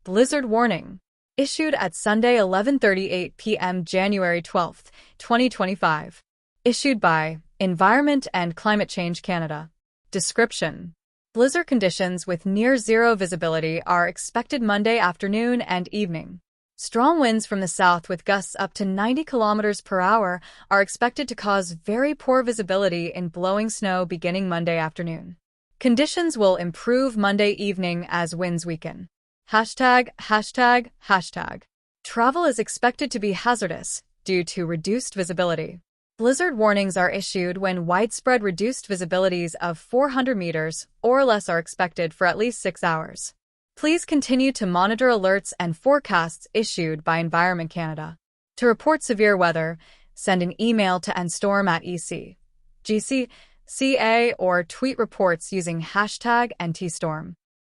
Blizzard warning. Issued at Sunday 11:38 p.m. January 12, 2025. Issued by Environment and Climate Change Canada. Description. Blizzard conditions with near-zero visibility are expected Monday afternoon and evening. Strong winds from the south with gusts up to 90 km per hour are expected to cause very poor visibility in blowing snow beginning Monday afternoon. Conditions will improve Monday evening as winds weaken. ###. Travel is expected to be hazardous due to reduced visibility. Blizzard warnings are issued when widespread reduced visibilities of 400 meters or less are expected for at least 6 hours. Please continue to monitor alerts and forecasts issued by Environment Canada. To report severe weather, send an email to nstorm@ec.gc.ca or tweet reports using #NTStorm.